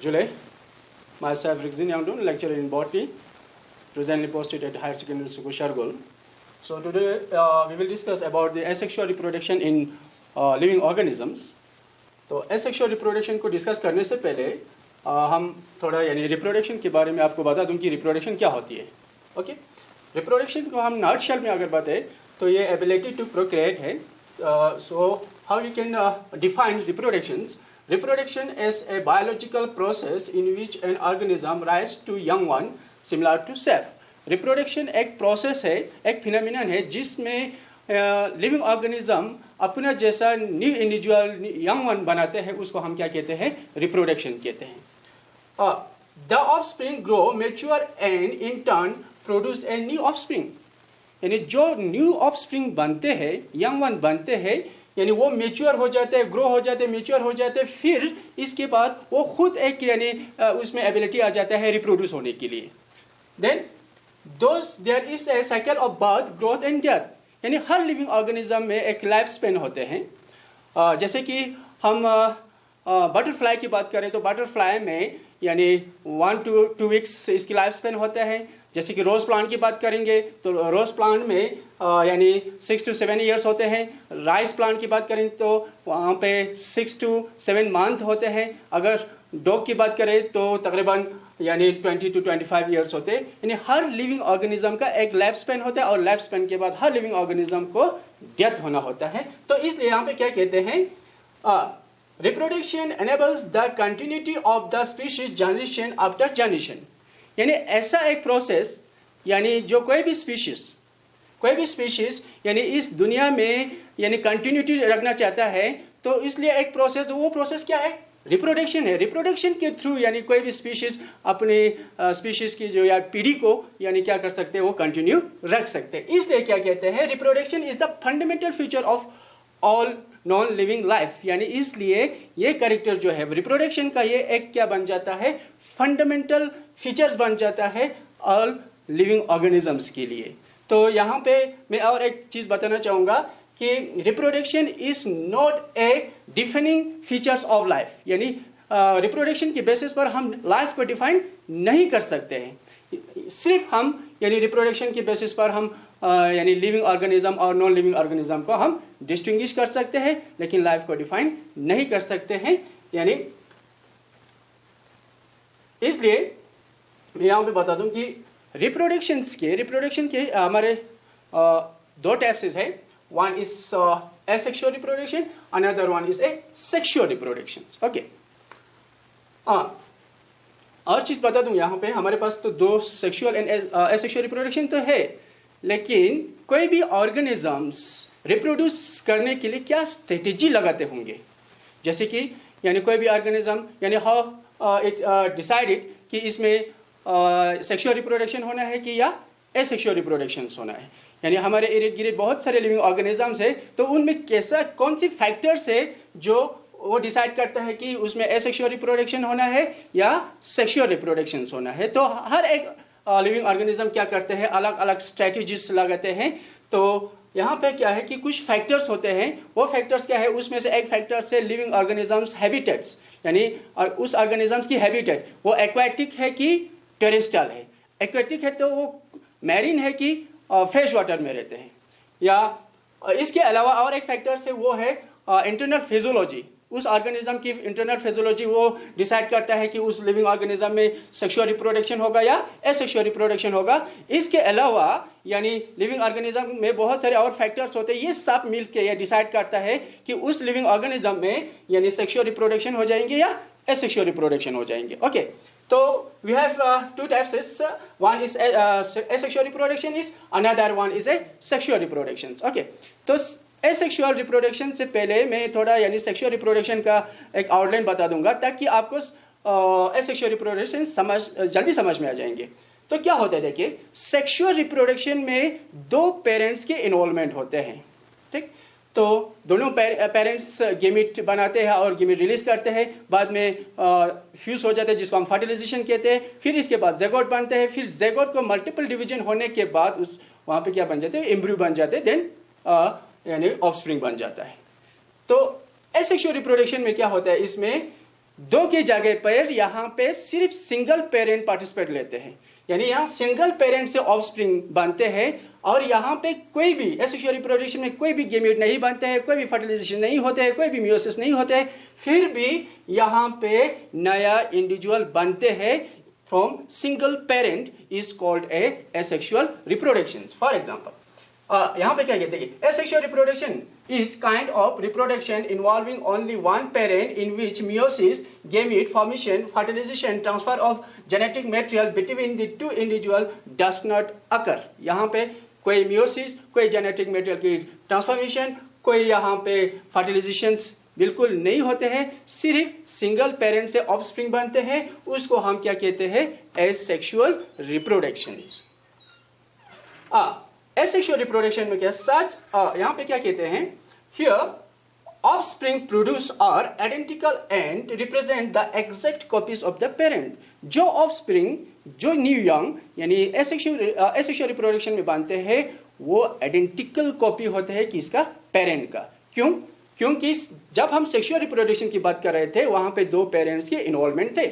July, myself Rigzin Yangdun, lecturer in botany, presently posted at Higher Secondary School Shargol. So today we will discuss about the asexual reproduction in living organisms. तो asexual reproduction को discuss करने से पहले हम थोड़ा यानी reproduction के बारे में आपको बता दूं कि रिप्रोडक्शन क्या होती है. ओके, रिप्रोडक्शन को हम नटशेल में अगर बताएं तो ये एबिलिटी टू प्रोक्रिएट है. So how you can define reproductions. Reproduction is a biological process in which an organism rises to young one similar to self. Reproduction एक process है, एक phenomenon है जिसमें living organism अपना जैसा new individual young one बनाते हैं, उसको हम क्या कहते हैं? Reproduction कहते हैं. The offspring grow, mature and in turn produce a new offspring. यानी जो new offspring बनते हैं, young one बनते हैं, यानी वो मेच्योर हो जाते हैं, ग्रो हो जाते हैं, मेच्योर हो जाते हैं, फिर इसके बाद वो खुद एक यानी उसमें एबिलिटी आ जाता है रिप्रोड्यूस होने के लिए. Then there is a cycle of birth, growth and death. यानी हर लिविंग ऑर्गेनिज्म में एक लाइफ स्पेन होते हैं. जैसे कि हम बटरफ्लाई की बात करें तो बटरफ्लाई में यानी 1 to 2 वीक्स इसकी लाइफ स्पेन होता है. जैसे कि रोज़ प्लांट की बात करेंगे तो रोज़ प्लांट में यानी 6 to 7 ईयर्स होते हैं. राइस प्लांट की बात करें तो वहाँ पे 6 to 7 मंथ होते हैं. अगर डॉग की बात करें तो तकरीबन यानी 20 to 25 ईयर्स होते हैं. यानी हर लिविंग ऑर्गेनिज्म का एक लाइफ स्पेन होता है और लाइफ स्पेन के बाद हर लिविंग ऑर्गेनिज्म को डेथ होना होता है. तो इसलिए यहाँ पे क्या कहते हैं, reproduction enables the continuity of the species generation after generation. यानी ऐसा एक प्रोसेस यानी जो कोई भी स्पीशीज यानी इस दुनिया में यानी कंटिन्यूटी रखना चाहता है, तो इसलिए एक प्रोसेस, वो प्रोसेस क्या है? रिप्रोडक्शन है. रिप्रोडक्शन के थ्रू यानी कोई भी स्पीशीज अपने स्पीशीज की जो या पीढ़ी को यानी क्या कर सकते हैं, वो कंटिन्यू रख सकते हैं. इसलिए क्या कहते हैं, reproduction is the fundamental feature of all non living life. यानी इसलिए ये कैरेक्टर जो है रिप्रोडक्शन का, ये एक क्या बन जाता है, फंडामेंटल फीचर्स बन जाता है ऑल लिविंग ऑर्गेनिजम्स के लिए. तो यहाँ पे मैं और एक चीज़ बताना चाहूँगा कि reproduction is not a defining features of life. यानी रिप्रोडक्शन के बेसिस पर हम लाइफ को डिफाइन नहीं कर सकते हैं. सिर्फ हम यानी रिप्रोडक्शन के बेसिस पर हम यानी लिविंग ऑर्गेनिज्म और नॉन लिविंग ऑर्गेनिज्म को हम डिस्टिंग्विश कर सकते हैं, लेकिन लाइफ को डिफाइन नहीं कर सकते हैं. यानी इसलिए मैं यहाँ पे बता दूं कि रिप्रोडक्शन के हमारे 2 टाइप्स है. One is asexual reproduction, another one is a sexual reproduction. Okay, और चीज़ बता दूं, यहाँ पे हमारे पास तो 2 सेक्सुअल एंड एसेक्सुअल रिप्रोडक्शन तो है, लेकिन कोई भी ऑर्गेनिजम्स रिप्रोड्यूस करने के लिए क्या स्ट्रेटेजी लगाते होंगे. जैसे कि यानी कोई भी ऑर्गेनिज्म यानी हाउ इट डिसाइडेड कि इसमें सेक्सुअल रिप्रोडक्शन होना है कि या एसेक्सुअल रिप्रोडक्शन होना है. यानी हमारे इर्द गिर्द बहुत सारे लिविंग ऑर्गेनिजम्स है, तो उनमें कैसा कौन सी फैक्टर्स है जो वो डिसाइड करता है कि उसमें एसेक्सुअल रिप्रोडक्शन होना है या सेक्सुअल रिप्रोडक्शन होना है. तो हर एक लिविंग ऑर्गेनिज्म क्या करते हैं, अलग अलग स्ट्रेटजीज लगाते हैं. तो यहाँ पे क्या है कि कुछ फैक्टर्स होते हैं. वो फैक्टर्स क्या है, उसमें से एक फैक्टर से लिविंग ऑर्गेनिजम्स हैबिटेट्स, यानी उस ऑर्गेनिजम्स की हैबिटेट वो एक्वाटिक है कि टेरेस्ट्रियल है. एक्वाटिक है तो वो मैरीन है कि फ्रेश वाटर में रहते हैं. या इसके अलावा और एक फैक्टर से वो है इंटरनल फिजियोलॉजी. उस ऑर्गेनिज्म की इंटरनल फिजियोलॉजी वो डिसाइड करता है कि उस लिविंग ऑर्गेनिज्म में सेक्सुअल रिप्रोडक्शन होगा या एसेक्सुअल रिप्रोडक्शन होगा. इसके अलावा यानी लिविंग ऑर्गेनिज्म में बहुत सारे और फैक्टर्स होते हैं. ये सब मिलके ये डिसाइड करता है कि उस लिविंग ऑर्गेनिज्म में यानी सेक्सुअल रिप्रोडक्शन हो जाएंगे या एसेक्सुअल रिप्रोडक्शन हो जाएंगे. ओके, तो we have 2 types. One is asexual reproduction, is another one is a sexual reproduction. Okay, तो एसेक्सुअल रिप्रोडक्शन से पहले मैं थोड़ा यानी सेक्सुअल रिप्रोडक्शन का एक आउटलाइन बता दूंगा ताकि आपको एसेक्सुअल रिप्रोडक्शन जल्दी समझ में आ जाएंगे. तो क्या होता है, देखिए, सेक्सुअल रिप्रोडक्शन में 2 पेरेंट्स के इन्वॉल्वमेंट होते हैं. ठीक, तो दोनों पेरेंट्स गेमिट बनाते हैं और गेमिट रिलीज करते हैं. बाद में फ्यूज हो जाते हैं जिसको हम फर्टिलाइजेशन कहते हैं. फिर इसके बाद ज़ैगोट बनते हैं. फिर ज़ैगोट को मल्टीपल डिवीजन होने के बाद उस वहाँ पे क्या बन जाते हैं, एम्ब्रियो बन जाते हैं. देन यानी ऑफस्प्रिंग बन जाता है. तो एसेक्सुअल रिप्रोडक्शन में क्या होता है, इसमें दो की जगह पर यहाँ पे सिर्फ सिंगल पेरेंट पार्टिसिपेट लेते हैं, यानी यहाँ सिंगल पेरेंट से ऑफस्प्रिंग बनते हैं और यहाँ पे कोई भी एसेक्सुअल रिप्रोडक्शन में कोई भी गेमेट नहीं बनते हैं, कोई भी फर्टिलाइजेशन नहीं होते हैं, कोई भी मियोसिस नहीं होते हैं, फिर भी यहाँ पे नया इंडिविजुअल बनते हैं from single parent is called a asexual reproduction. For example यहाँ पे क्या कहते हैं, asexual reproduction is kind of reproduction involving only one parent in which meiosis, gamete formation, fertilization, transfer of genetic material between the two individual does not occur। यहाँ पे कोई meiosis, कोई genetic material की transformation, कोई यहाँ पे fertilizations बिल्कुल नहीं होते हैं, सिर्फ सिंगल पेरेंट से ऑफस्प्रिंग बनते हैं, उसको हम क्या कहते हैं, एसेक्सुअल रिप्रोडक्शंस। एसेक्सुअल रिप्रोडक्शन में क्या सच यहाँ पे क्या कहते हैं, here offspring produce are identical and represent the exact copies of the parent। जो offspring जो न्यू यंग यानी एसेक्सुअल रिप्रोडक्शन में बनते हैं वो आइडेंटिकल कॉपी होते हैं किसका, पेरेंट का। क्यों? क्योंकि जब हम सेक्सुअल रिप्रोडक्शन की बात कर रहे थे वहां पे दो पेरेंट्स के इन्वॉल्वमेंट थे,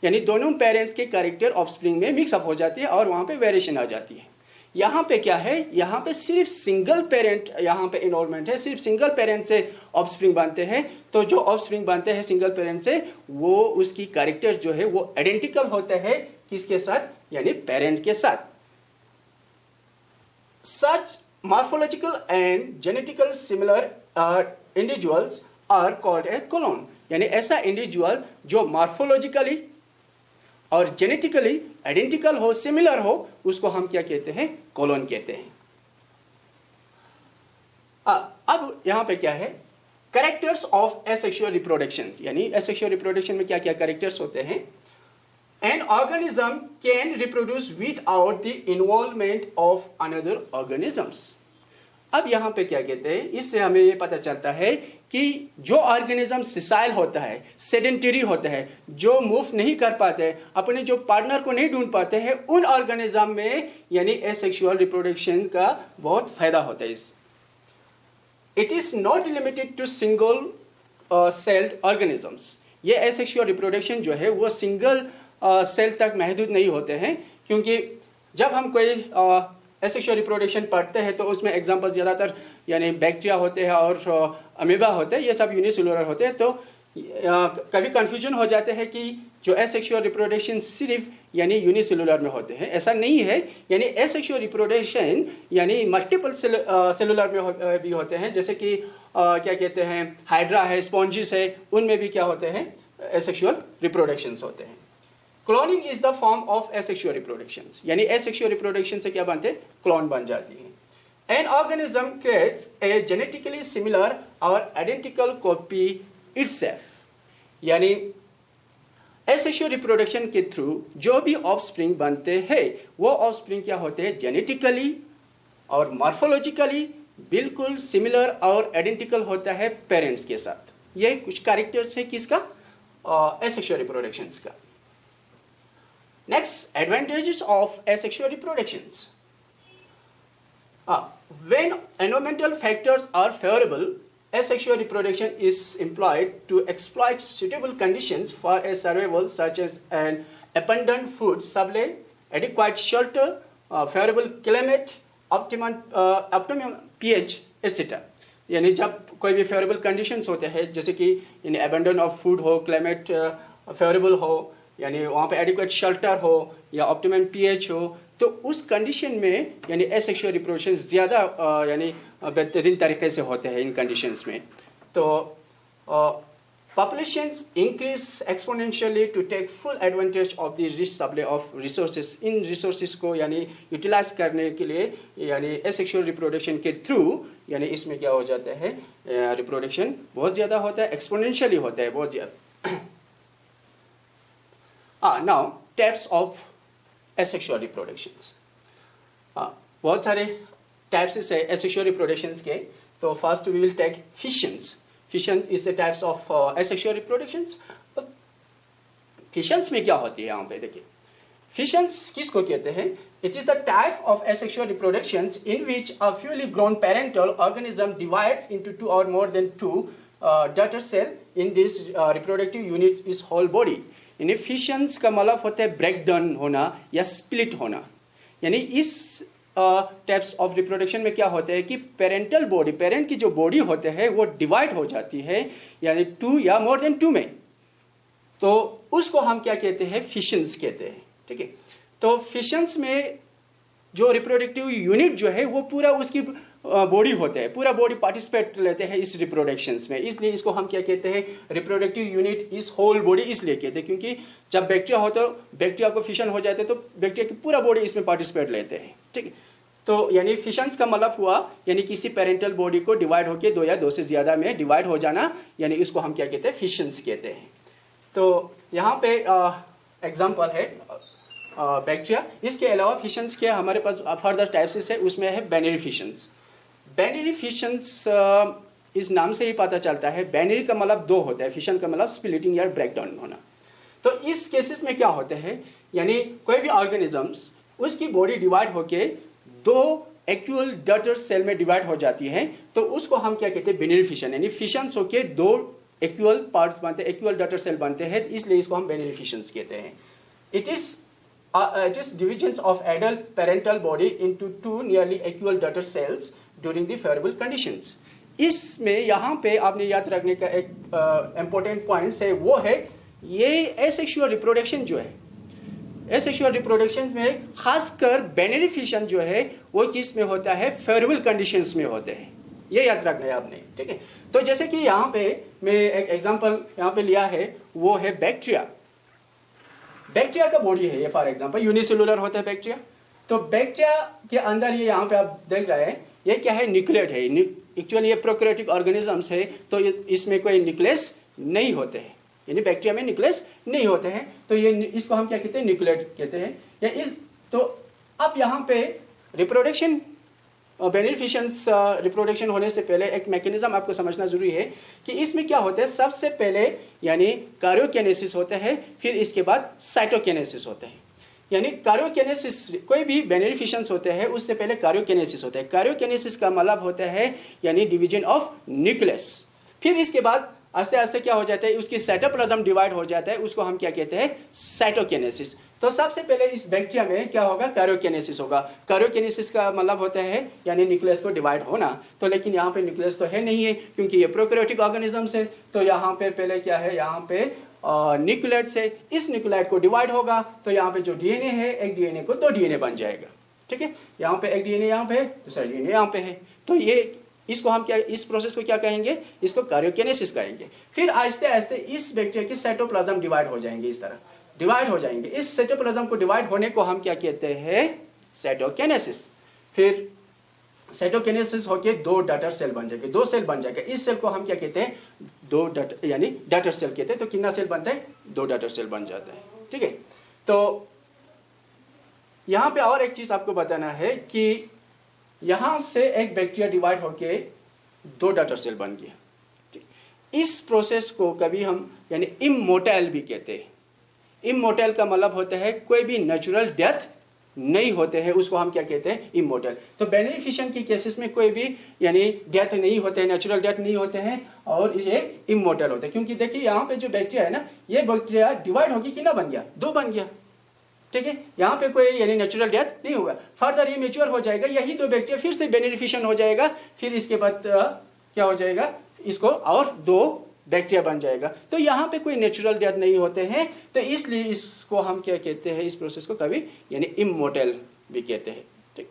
यानी दोनों पेरेंट्स के कैरेक्टर ऑफस्प्रिंग में मिक्सअप हो जाती है और वहां पे वेरिएशन आ जाती है। यहाँ पे क्या है, यहाँ पे सिर्फ सिंगल पेरेंट यहाँ पे इन्वॉल्वमेंट है, सिर्फ सिंगल पेरेंट से ऑफस्प्रिंग बनते हैं, तो जो ऑफस्प्रिंग बनते हैं सिंगल पेरेंट से वो उसकी कैरेक्टर जो है वो आइडेंटिकल होते हैं किसके साथ, यानी पेरेंट के साथ। Such morphological and genetical similar individuals are called a clone, यानी ऐसा इंडिविजुअल जो मॉर्फोलॉजिकली और जेनेटिकली आइडेंटिकल हो, सिमिलर हो, उसको हम क्या कहते हैं, क्लोन कहते हैं। अब यहां पे क्या है, कैरेक्टर्स ऑफ एसेक्सुअल रिप्रोडक्शन, यानी एसेक्सुअल रिप्रोडक्शन में क्या क्या कैरेक्टर्स होते हैं। An organism can reproduce without the involvement of another organisms. अब यहाँ पे क्या कहते हैं, इससे हमें ये पता चलता है कि जो ऑर्गेनिज्म सिसाइल होता है, सेडेंटरी होता है, जो मूव नहीं कर पाते, अपने जो पार्टनर को नहीं ढूंढ पाते हैं, उन ऑर्गेनिज्म में यानी एसेक्सुअल रिप्रोडक्शन का बहुत फायदा होता है। It is not limited to single celled organisms. ये एसेक्सुअल रिप्रोडक्शन जो है वो सिंगल सेल तक महदूद नहीं होते हैं, क्योंकि जब हम कोई एसेक्सुअल रिप्रोडक्शन पढ़ते हैं तो उसमें एग्जांपल ज़्यादातर यानी बैक्टीरिया होते हैं और अमीबा होते हैं, ये सब यूनिसेलुलर होते हैं। तो कभी कंफ्यूजन हो जाते हैं कि जो एसेक्सुअल रिप्रोडक्शन सिर्फ यानी यूनिसेलुलर में होते हैं, ऐसा नहीं है। यानी एसेक्सुअल रिप्रोडक्शन यानी मल्टीपल सेलुलर में भी होते हैं, जैसे कि क्या कहते हैं, हाइड्रा है, स्पॉन्जिस है, उनमें भी क्या होते हैं, एसेक्सुअल रिप्रोडक्शंस होते हैं। Cloning is the form of asexual reproduction, यानी एसेक्सुअल रिप्रोडक्शन से क्या बनते हैं, क्लोन बन जाती है। An organism creates a genetically similar और आइडेंटिकल कॉपी इटसेल्फ, यानी एसेक्सुअल रिप्रोडक्शन के थ्रू जो भी ऑफस्प्रिंग बनते हैं वो ऑफस्प्रिंग क्या होते हैं, जेनेटिकली और मॉर्फोलॉजिकली बिल्कुल सिमिलर और आइडेंटिकल होता है पेरेंट्स के साथ। ये कुछ कैरेक्टर्स है किसका, एसेक्सुअल रिप्रोडक्शंस का। Next, advantages of asexual reproductions. When environmental factors are favorable, asexual reproduction is employed to exploit suitable conditions for a survival, such as an abundant food supply, adequate shelter, favorable climate, optimum pH, etc. यानी जब कोई भी favourable conditions होते हैं, जैसे कि यानी abundance of food हो, क्लाइमेट फेवरेबल हो, यानी वहाँ पे एडिक्वेट शेल्टर हो या ऑप्टिमम पीएच हो, तो उस कंडीशन में यानी एसेक्सुअल रिप्रोडक्शन ज़्यादा यानी बेहतरीन तरीके से होते हैं इन कंडीशंस में। तो populations increase exponentially to take full advantage of the rich supply of resources. इन रिसोर्सेज को यानी यूटिलाइज करने के लिए यानी एसेक्सुअल रिप्रोडक्शन के थ्रू यानी इसमें क्या हो जाता है, रिप्रोडक्शन बहुत ज़्यादा होता है, एक्सपोनेंशियली होता है, बहुत ज़्यादा। Now types of asexual reproductions. बहुत सारे types है asexual reproductions के। तो first we will take fissions. Fissions is the types of asexual reproductions. Fissions में क्या होती है, यहाँ पे देखिए, fissions किसको कहते हैं? It is the type of asexual reproductions in which a fully grown parental organism divides into two or more than two daughter cell in this reproductive unit is whole body. यानी fissions का मतलब होता है break down होना या split होना। यानी इस टाइप्स ऑफ रिप्रोडक्शन में क्या होता है कि पेरेंटल बॉडी, पेरेंट की जो बॉडी होते हैं वो डिवाइड हो जाती है, यानी 2 या मोर देन 2 में, तो उसको हम क्या कहते हैं, फिशंस कहते हैं। ठीक है, तो फिशंस में जो रिप्रोडक्टिव यूनिट जो है वो पूरा उसकी बॉडी होते हैं, पूरा बॉडी पार्टिसिपेट लेते हैं इस रिप्रोडक्शंस में, इसलिए इसको हम क्या कहते हैं, reproductive unit is whole body इसलिए कहते हैं, क्योंकि जब बैक्टीरिया हो तो बैक्टीरिया को फिशन हो जाते हैं तो बैक्टीरिया की पूरा बॉडी इसमें पार्टिसिपेट लेते हैं। ठीक है, तो यानी फिशंस का मतलब हुआ यानी किसी पेरेंटल बॉडी को डिवाइड होकर 2 या 2 से ज़्यादा में डिवाइड हो जाना, यानी इसको हम क्या कहते हैं, फिशंस कहते हैं। तो यहाँ पे एग्जाम्पल है बैक्टीरिया। इसके अलावा फिशंस के हमारे पास फर्दर टाइप्स है, उसमें है बाइनरी फिशंस। बाइनरी फिशंस इस नाम से ही पता चलता है, बाइनरी का मतलब 2 होता है, फिशन का मतलब स्प्लिटिंग या ब्रेकडाउन होना। तो इस केसेस में क्या होते हैं, यानी कोई भी ऑर्गेनिजम्स उसकी बॉडी डिवाइड होके 2 इक्वल डॉटर सेल में डिवाइड हो जाती है, तो उसको हम क्या कहते हैं, बाइनरी फिशन। यानी फिशंस होके 2 इक्वल पार्ट्स बनते हैं, इक्वल डॉटर सेल बनते हैं, इसलिए इसको हम बाइनरी फिशंस कहते हैं। It is divisions of adult parental body into 2 nearly equal daughter cells during the favorable conditions। इसमें यहाँ पे आपने याद रखने का एक इम्पोर्टेंट पॉइंट्स है, वो है ये एसेक्सुअल रिप्रोडक्शन जो है, एसेक्सुअल रिप्रोडक्शन में खासकर बाइनरी फिशन जो है वो किस में होता है, फेवरेबल कंडीशंस में होते हैं, ये याद रखना है आपने। ठीक है, तो जैसे कि यहाँ पे मैं एक एग्जांपल यहाँ पे लिया है, वो है बैक्टीरिया। बैक्टीरिया का बॉडी है ये, फॉर एग्जांपल यूनिसेलुलर होता है बैक्टीरिया। तो बैक्टीरिया के अंदर ये यहाँ पे आप देख रहे हैं, ये क्या है, न्यूक्लियट है। एक्चुअली ये प्रोकैरियोटिक ऑर्गेनिजम्स है, तो इसमें कोई न्यूक्लियस नहीं होते हैं, यानी बैक्टीरिया में न्यूक्लियस नहीं होते हैं, तो ये इसको हम क्या कहते हैं, न्यूक्लियट कहते हैं। या इस तो अब यहाँ पे रिप्रोडक्शन, बाइनरी फिशंस रिप्रोडक्शन होने से पहले एक मैकेनिज्म आपको समझना जरूरी है कि इसमें क्या होता है, सबसे पहले यानी कार्योकिनेसिस होता है, फिर इसके बाद साइटोकिनेसिस होता है। यानी कार्योकिनेसिस, कोई भी बाइनरी फिशंस होते हैं उससे पहले कार्योकिनेसिस होता है। कार्योकिनेसिस का मतलब होता है यानी डिवीजन ऑफ न्यूक्लियस। फिर इसके बाद आस्ते आस्ते क्या हो जाता है, उसकी साइटोप्लाज्म डिवाइड हो जाता है, उसको हम क्या कहते हैं, साइटोकिनेसिस। तो सबसे पहले इस बैक्टीरिया में क्या होगा, कार्योकिनेसिस होगा। कार्योकिनेसिस का मतलब होता है यानी न्यूक्लियस को डिवाइड होना, तो लेकिन यहाँ पे न्यूक्लियस तो है नहीं है क्योंकि ये प्रोकैरियोटिक ऑर्गेनिजम्स है। तो यहाँ पे पहले क्या है, यहाँ पे न्यूक्लियट से इस न्यूक्लियट को डिवाइड होगा, तो यहाँ पे जो डीएनए है, एक डीएनए को 2 डीएनए बन जाएगा। ठीक है, यहाँ पे एक डीएनए यहाँ पे है, दूसरा डीएनए यहाँ पे है, तो ये इसको हम क्या, इस प्रोसेस को क्या कहेंगे, इसको कार्योकिनेसिस कहेंगे। फिर आहिस्ते आहिस्ते इस बैक्टीरिया की साइटोप्लाज्म डिवाइड हो जाएंगे, इस तरह डिवाइड हो जाएंगे। इस साइटोप्लाज्म को डिवाइड होने को हम क्या कहते हैं, साइटोकिनेसिस। फिर साइटोकिनेसिस होके 2 डॉटर सेल बन जाएंगे, 2 सेल बन जाएगा। इस सेल को हम क्या कहते हैं, 2 डॉटर यानी डॉटर सेल कहते हैं। तो कितना सेल बनता है, 2 डॉटर सेल बन जाता है। ठीक है, तो यहाँ पे और एक चीज आपको बताना है कि यहाँ से एक बैक्टीरिया डिवाइड होके 2 डॉटर सेल बन गया। इस प्रोसेस को कभी हम यानी इमोर्टल भी कहते हैं। इमोर्टल का मतलब होता है कोई भी नेचुरल डेथ नहीं होते हैं, उसको हम क्या कहते हैं, इमोर्टल। तो बाइनरी फिशन की केसेस में कोई भी यानी डेथ नहीं होते हैं, नेचुरल डेथ नहीं होते हैं, और ये इमोर्टल होते हैं। क्योंकि देखिए यहाँ पे जो बैक्टीरिया है ना, ये बैक्टीरिया डिवाइड होगी कितना बन गया, 2 बन गया। ठीक है, यहाँ पे कोई यानी नेचुरल डेथ नहीं होगा। फर्दर ये मैच्योर हो जाएगा, यही 2 बैक्टीरिया फिर से बाइनरी फिशन हो जाएगा, फिर इसके बाद क्या हो जाएगा, इसको और 2 बैक्टीरिया बन जाएगा। तो यहाँ पे कोई नेचुरल डेथ नहीं होते हैं, तो इसलिए इसको हम क्या कहते हैं, इस प्रोसेस को कभी यानी इमोर्टल भी कहते हैं। ठीक,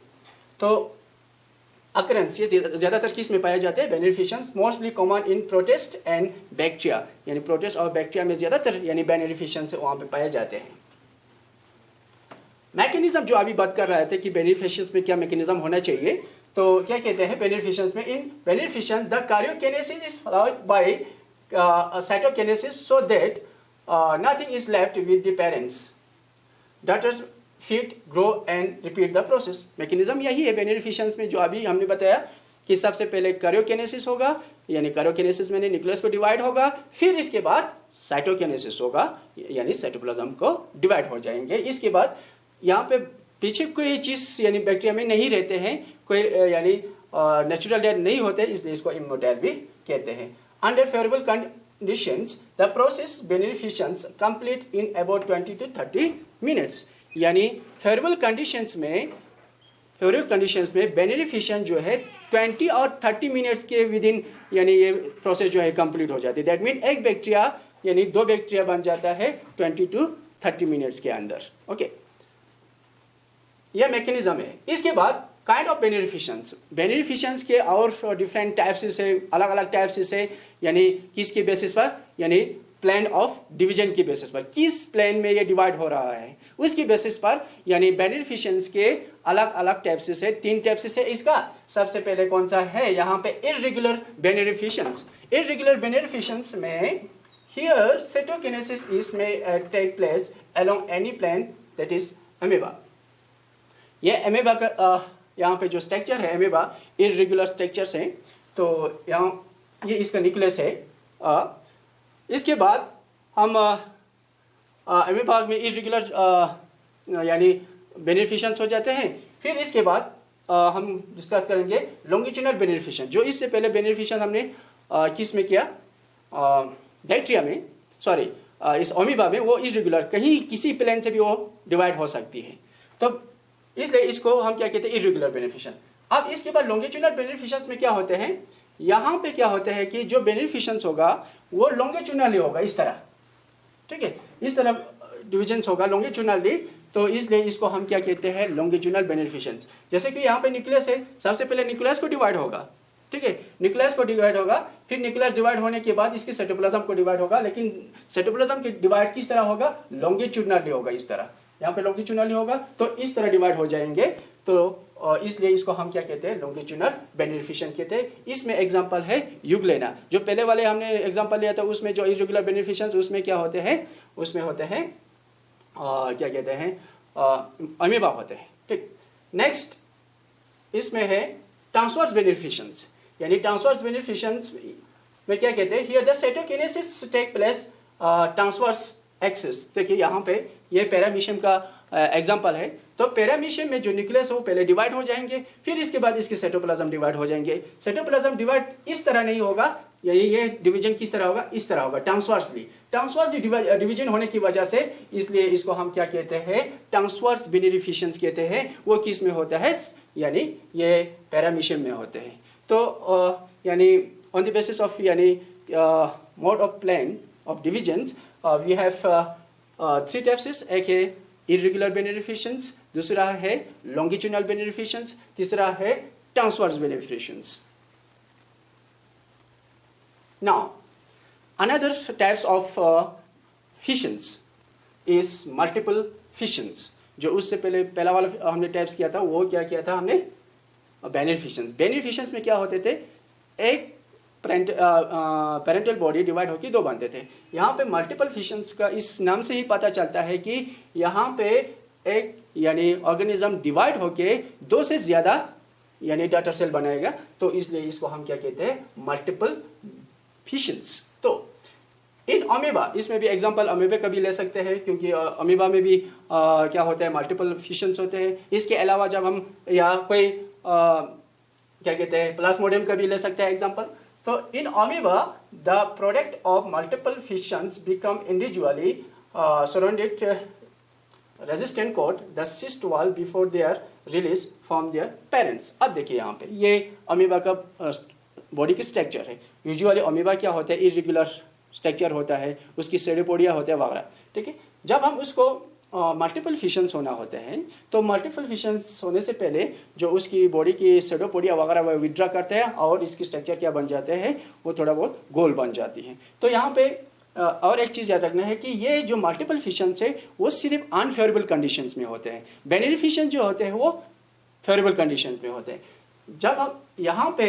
तो अकरेंस ये ज्यादातर किस में पाया जाते हैं, binary fissions, mostly common in protist and bacteria. यानी प्रोटिस्ट और बैक्टीरिया में ज्यादातर यानी बाइनरी फिशंस वहाँ पे पाए जाते हैं। मैकेनिज्म जो अभी बात कर रहे थे कि बाइनरी फिशंस में क्या मैकेनिज्म होना चाहिए, तो क्या कहते हैं बाइनरी फिशंस में, in binary fissions the karyokinesis is followed by cytokinesis so that nothing is left with the parents. Daughters feed, grow and repeat the process. Mechanism यही है बाइनरी फिशंस में जो अभी हमने बताया कि सबसे पहले कार्योकिनेसिस होगा, यानी कार्योकिनेसिस में न्यूक्लियस को डिवाइड होगा, फिर इसके बाद साइटोकिनेसिस होगा, यानी साइटोप्लाज्म को डिवाइड हो जाएंगे। इसके बाद यहाँ पे पीछे कोई चीज़ यानी बैक्टीरिया में नहीं रहते हैं, कोई यानी नेचुरल डेथ नहीं होते, इसलिए इसको इमोर्टल भी कहते हैं। Under favorable conditions, the process beneficence complete in about 20 to 30 minutes. यानी favorable conditions में बेनिफिशियन जो है 20 और 30 मिनट्स के विद इन यानी ये प्रोसेस जो है कंप्लीट हो जाती है. दैट मीन एक बैक्टीरिया यानी 2 बैक्टीरिया बन जाता है 20 टू 30 मिनट्स के अंदर. ओके, यह मैकेनिज्म है. इसके बाद काइंड ऑफ बेनिफिशियंस के और डिफरेंट टाइप्स से, अलग अलग टाइप्स से, यानी किसके बेसिस पर, यानी प्लान ऑफ डिवीजन की बेसिस पर, किस प्लान में ये डिवाइड हो रहा है उसकी बेसिस पर, यानी बेनिफिशियंस के अलग अलग टाइप्स से, 3 टाइप्स से. इसका सबसे पहले कौन सा है यहाँ पे, इर्रेगुलर बेनिफिशियंस. इर्रेगुलर बेनिफिशियंस में हियर साइटोकिनेसिस इज में take place along any plant that is amoeba. ये अमीबा का यहाँ पे जो स्ट्रक्चर है, अमीबा इर्रेगुलर स्ट्रक्चर्स हैं. तो यहाँ ये इसका न्यूक्लियस है. इसके बाद हम अमीबा में इर्रेगुलर यानी बेनिफिशियंस हो जाते हैं. फिर इसके बाद हम डिस्कस करेंगे लॉन्गिट्यूडनल बेनिफिशियंस. जो इससे पहले बेनिफिशियंस हमने किस में किया, बैक्टीरिया में, सॉरी इस अमीबा में, वो इर्रेगुलर कहीं किसी प्लेन से भी वो डिवाइड हो सकती है. तो इसलिए इसको हम क्या कहते हैं, इर्रेगुलर बेनिफिशियंस. अब इसके बाद लॉन्गिट्यूडनल बेनिफिशियंस में क्या होते हैं, यहाँ पे क्या होते हैं कि जो बेनिफिशियंस होगा वो लॉन्गिट्यूडनली होगा, इस तरह. ठीक है, इस तरह डिविजन्स होगा लॉन्गिट्यूडनली. तो इसलिए इसको हम क्या कहते हैं, लॉन्गिट्यूडनल बेनिफिशियंस. जैसे कि यहाँ पे न्यूक्लियस है, सबसे पहले न्यूक्लियस को डिवाइड होगा. ठीक है, न्यूक्लियस को डिवाइड होगा, फिर न्यूक्लियस डिवाइड होने के बाद इसके साइटोप्लाज्म को डिवाइड होगा. लेकिन साइटोप्लाज्म की डिवाइड किस तरह होगा, लॉन्गिट्यूडनली होगा, इस तरह. यहाँ पे लॉन्गिट्यूडनली होगा तो इस तरह डिवाइड हो जाएंगे. तो इसलिए इसको हम क्या कहते हैं, लॉन्गिट्यूडनल बेनिफिशियन कहते हैं. इसमें एग्जांपल है यूग्लेना. जो पहले वाले हमने एग्जांपल लिया था उसमें जो इर्रेगुलर बेनिफिशियंस, उसमें क्या होते हैं, उसमें होते हैं क्या कहते हैं, अमीबा होते हैं. ठीक, नेक्स्ट इसमें है ट्रांसवर्स बेनिफिशियंस. यानी ट्रांसवर्स बेनिफिशियंस में क्या कहते हैं, here the cytokinesis take place transverse axis. देखिए यहाँ पे ये पैरामीशियम का एग्जांपल है. तो पैरामीशियम में जो न्यूक्लियस है वो पहले डिवाइड हो जाएंगे, फिर इसके बाद इसके साइटोप्लाज्म डिवाइड हो जाएंगे. साइटोप्लाज्म डिवाइड इस तरह नहीं होगा, ये डिवीजन किस तरह होगा, इस तरह होगा, ट्रांसवर्सली डिवीजन होने की वजह से, इसलिए इसको हम क्या कहते हैं, ट्रांसवर्स बेनिफिशियंस कहते हैं. वो किस में होता है, यानी ये पैरामीशियम में होते हैं. तो यानी ऑन द बेसिस ऑफ यानी mode of plan of divisions we have 3 types. एक है इर्रेगुलर बेनिफिशियंस, दूसरा है लॉन्गिट्यूडनल बेनिफिशियंस, तीसरा है transverse बेनिफिशियंस. Now, another types of fissions is multiple fissions. जो उससे पहला वाला हमने टाइप्स किया था, वो क्या किया था हमने, बेनिफिशियंस में क्या होते थे, एक पेरेंटल बॉडी डिवाइड होकर 2 बनते थे. यहाँ पे मल्टीपल फिशंस का इस नाम से ही पता चलता है कि यहाँ पे एक यानी ऑर्गेनिज्म डिवाइड होके 2 से ज़्यादा यानी डॉटर सेल बनाएगा. तो इसलिए इसको हम क्या कहते हैं, मल्टीपल फिशंस. तो इन अमीबा, इसमें भी एग्जांपल अमीबा का भी ले सकते हैं, क्योंकि अमीबा में भी क्या होता है, मल्टीपल फिशंस होते हैं. इसके अलावा जब हम या कोई क्या कहते हैं, प्लाज्मोडियम का भी ले सकते हैं एग्जांपल. तो in amoeba the product of multiple fissions become individually surrounded resistant coat the cyst wall before they are release from their parents. अब देखिए यहाँ पे ये अमीबा का बॉडी की स्ट्रक्चर है. यूजुअली अमीबा क्या होता है, इर्रेगुलर स्ट्रक्चर होता है, उसकी सेडोपोडिया होते हैं वगैरह. ठीक है, जब हम उसको मल्टीपल फिशंस होना होते हैं, तो मल्टीपल फिशंस होने से पहले जो उसकी बॉडी की सेडोपोडिया वगैरह वो विड्रा करते हैं और इसकी स्ट्रक्चर क्या बन जाते हैं, वो थोड़ा बहुत गोल बन जाती है. तो यहाँ पे और एक चीज़ याद रखना है कि ये जो मल्टीपल फिशंस है वो सिर्फ अनफेवरेबल कंडीशंस में होते हैं. बेनिफिशियंस जो होते हैं वो फेवरेबल कंडीशंस में होते हैं. जब हम यहाँ पे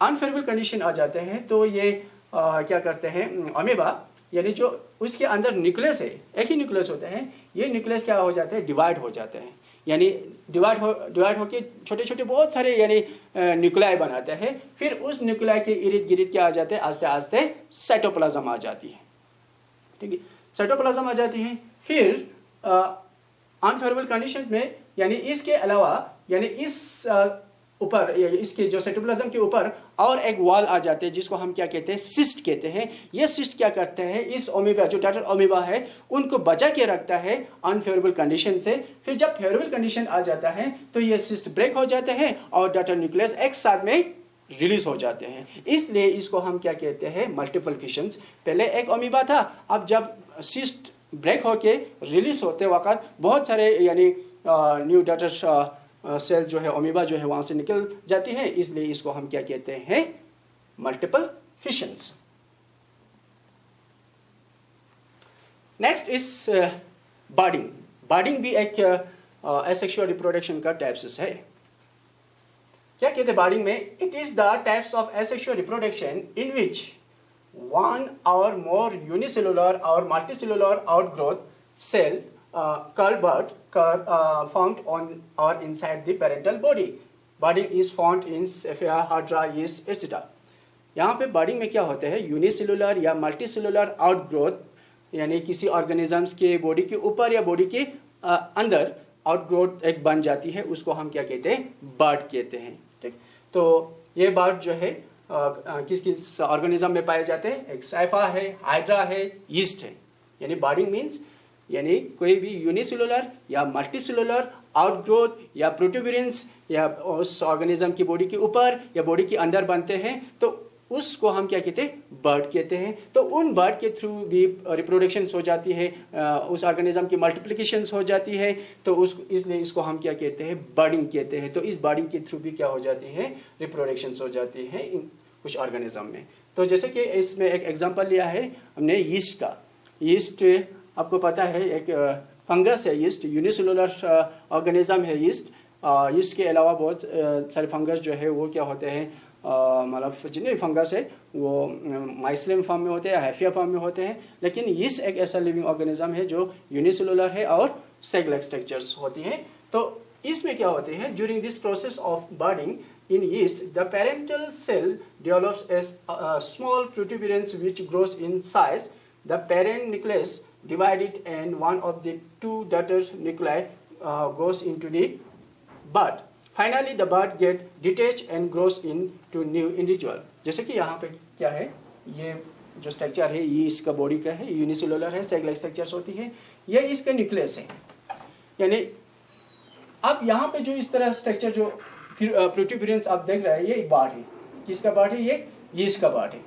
अनफेवरेबल कंडीशन आ जाते हैं तो ये क्या करते हैं, अमीबा यानी जो उसके अंदर न्यूक्लियस है, एक ही न्यूक्लियस होते हैं, ये न्यूक्लियस क्या हो जाते हैं, डिवाइड हो जाते हैं. यानी डिवाइड होके छोटे छोटे बहुत सारे यानी न्यूक्लियाई बनाते हैं. फिर उस न्यूक्लियाई के इर्द गिर्द क्या आ जाते हैं, आस्ते आस्ते साइटोप्लाज्म आ जाती है. ठीक है, साइटोप्लाज्म आ जाती है. फिर अनफेवरेबल कंडीशंस में यानी इसके अलावा यानी इस ऊपर, इसके जो साइटोप्लाज्म के ऊपर और एक वॉल आ जाते हैं जिसको हम क्या कहते हैं, सिस्ट कहते हैं। ये सिस्ट क्या करते हैं, इस ओमेगा जो डाटर ओमेगा है उनको बचा के रखता है अनफेवरेबल कंडीशन से। फिर जब फेवरेबल कंडीशन आ जाता है तो ये सिस्ट ब्रेक हो जाते हैं और डाटर न्यूक्लियस एक साथ में रिलीज हो जाते हैं। इसलिए इसको हम क्या कहते हैं, मल्टीपल फिशंस। पहले एक ओमेगा था, अब जब सिस्ट ब्रेक होके रिलीज होते वक्त बहुत सारे यानी न्यू डाटर सेल जो है, ओमेगा जो है वहां से निकल जाती है, इसलिए इसको हम क्या कहते हैं, multiple fissions. Next is budding. Budding भी एक एसेक्सुअल रिप्रोडक्शन का टाइप्स है। क्या कहते हैं बर्डिंग में, it is the types of asexual reproduction in which one or more unicellular or multicellular outgrowth cell called bud formed on or inside the parental body. Budding is found in Cephea, Hydra, yeast, etc. यहाँ पे बर्डिंग में क्या होता है, unicellular या multicellular outgrowth यानी किसी organisms के बॉडी के ऊपर या बॉडी के अंदर आउटग्रोथ एक बन जाती है, उसको हम क्या कहते हैं, बर्ड कहते हैं। ठीक, तो ये बर्ड जो है किस किस ऑर्गेनिज्म में पाए जाते हैं, एक साइफा है, हाइड्रा है, यीस्ट है। यानी बर्डिंग मीन्स यानी कोई भी यूनिसेलुलर या मल्टीसेलुलर आउटग्रोथ या प्रोट्यूबरेंस या उस ऑर्गेनिज्म की बॉडी के ऊपर या बॉडी के अंदर बनते हैं तो उसको हम क्या कहते हैं, बर्ड कहते हैं। तो उन बर्ड के थ्रू भी रिप्रोडक्शन हो जाती है, उस ऑर्गेनिज्म की मल्टीप्लिकेशन हो जाती है, तो उस इसलिए इसको हम क्या कहते हैं, बर्डिंग कहते हैं। तो इस बर्डिंग के थ्रू भी क्या हो जाती है, रिप्रोडक्शन हो जाती है इन कुछ ऑर्गेनिज्म में। तो जैसे कि इसमें एक एग्जांपल लिया है हमने यीस्ट का। यीस्ट आपको पता है एक फंगस है, यीस्ट यूनिसेलुलर ऑर्गेनिज्म है यीस्ट। यीस्ट के अलावा बहुत सारे फंगस जो है वो क्या होते हैं, मतलब जितने भी फंगस है वो माइसलियम फॉर्म में होते हैं, हैफिया फॉर्म में होते हैं, लेकिन यीस्ट एक ऐसा लिविंग ऑर्गेनिज्म है जो यूनिसेलुलर है और सेग लाइक स्ट्रक्चर्स होती हैं। तो इसमें क्या होते हैं, during this process of budding in yeast, the parental cell develops as a small protuberance which grows in size. The parent nucleus divided and one of the two daughter nuclei goes into the bud. Finally, the bud get detached and grows into new individual. जैसे कि यहाँ पे क्या है, ये जो structure है ये इसका बॉडी का है, यूनिसेलुलर है, सेग लाइक स्ट्रक्चर्स होती है, ये इसका न्यूक्लियस है। यानी अब यहाँ पे जो इस तरह स्ट्रक्चर जो फिर प्रोट्यूबरेंस आप देख रहे हैं, ये बार्ड है। किसका बार्ड है, ये यीस्ट का बार्ड है।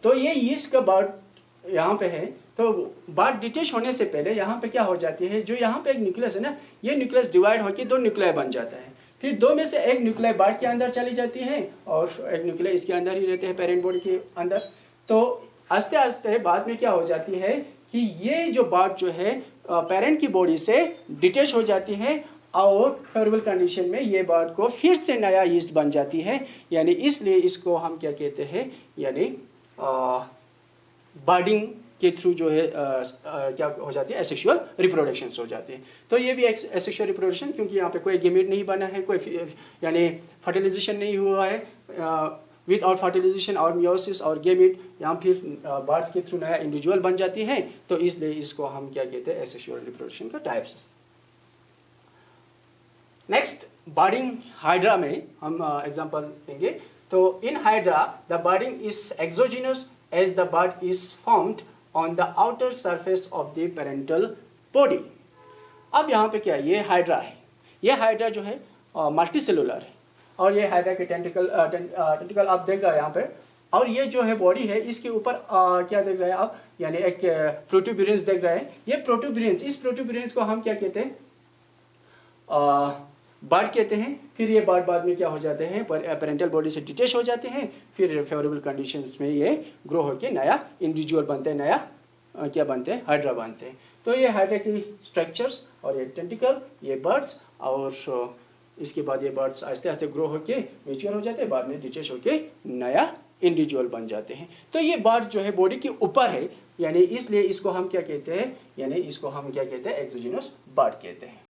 तो ये यीस्ट का बार्ड यहाँ पे है। तो बार्ड डिटेच होने से पहले यहाँ पे क्या हो जाती है, जो यहाँ पे एक न्यूक्लियस है ना, ये न्यूक्लियस डिवाइड होकर दो न्यूक्लियाई बन जाता है। फिर दो में से एक न्यूक्लियाई बार्ड के अंदर चली जाती है और एक न्यूक्लियाई इसके अंदर ही रहते हैं, पेरेंट बॉडी के अंदर। तो आस्ते आस्ते बाद में क्या हो जाती है कि ये जो बार्ड जो है पेरेंट की बॉडी से डिटेच हो जाती है और फेवरेबल कंडीशन में ये बर्ड को फिर से नया यीस्ट बन जाती है। यानी इसलिए इसको हम क्या कहते हैं, यानी बर्डिंग के थ्रू जो है क्या हो जाती है, एसेक्सुअल रिप्रोडक्शन हो जाती है। तो ये भी एसेक्सुअल रिप्रोडक्शन, क्योंकि यहाँ पे कोई गेमेट नहीं बना है, कोई यानी फर्टिलाइजेशन नहीं हुआ है, विदाउट फर्टिलाइजेशन और मियोसिस और गेमेट यहाँ फिर बर्ड्स के थ्रू नया इंडिविजुअल बन जाती है। तो इसलिए इसको हम क्या कहते हैं, एसेक्सुअल रिप्रोडक्शन का टाइप्स। नेक्स्ट बर्डिंग हाइड्रा में हम एग्जांपल देंगे। तो in hydra the budding is exogenous as the bud is formed on the outer surface of the parental body. अब यहाँ पे क्या है, ये हाइड्रा है। ये हाइड्रा जो है मल्टीसेलुलर है और ये हाइड्रा के टेंटिकल आप देख रहे हैं यहाँ पे। और ये जो है बॉडी है, इसके ऊपर क्या देख रहे हैं आप, यानी एक प्रोट्यूबरेंस देख रहे हैं। ये प्रोट्यूबरेंस, इस प्रोट्यूबरेंस को हम क्या कहते हैं, बर्ड कहते हैं। फिर ये बर्ड बाद में क्या हो जाते हैं, पेरेंटल बॉडी से डिटेच हो जाते हैं, फिर फेवरेबल कंडीशंस में ये ग्रो होकर नया इंडिविजुअल बनते हैं, नया क्या बनते हैं, हाइड्रा बनते हैं। तो ये हाइड्रा की स्ट्रक्चर्स और ये टेंटिकल, ये बर्ड्स, और इसके बाद ये बर्ड्स आस्ते आस्ते ग्रो होके मैच्योर हो जाते हैं, बाद में डिटेच होके नया इंडिविजुअल बन जाते हैं। तो ये बर्ड जो है बॉडी के ऊपर है, यानी इसलिए इसको हम क्या कहते हैं, यानी इसको हम क्या कहते हैं, एक्सोजिनस बर्ड कहते हैं।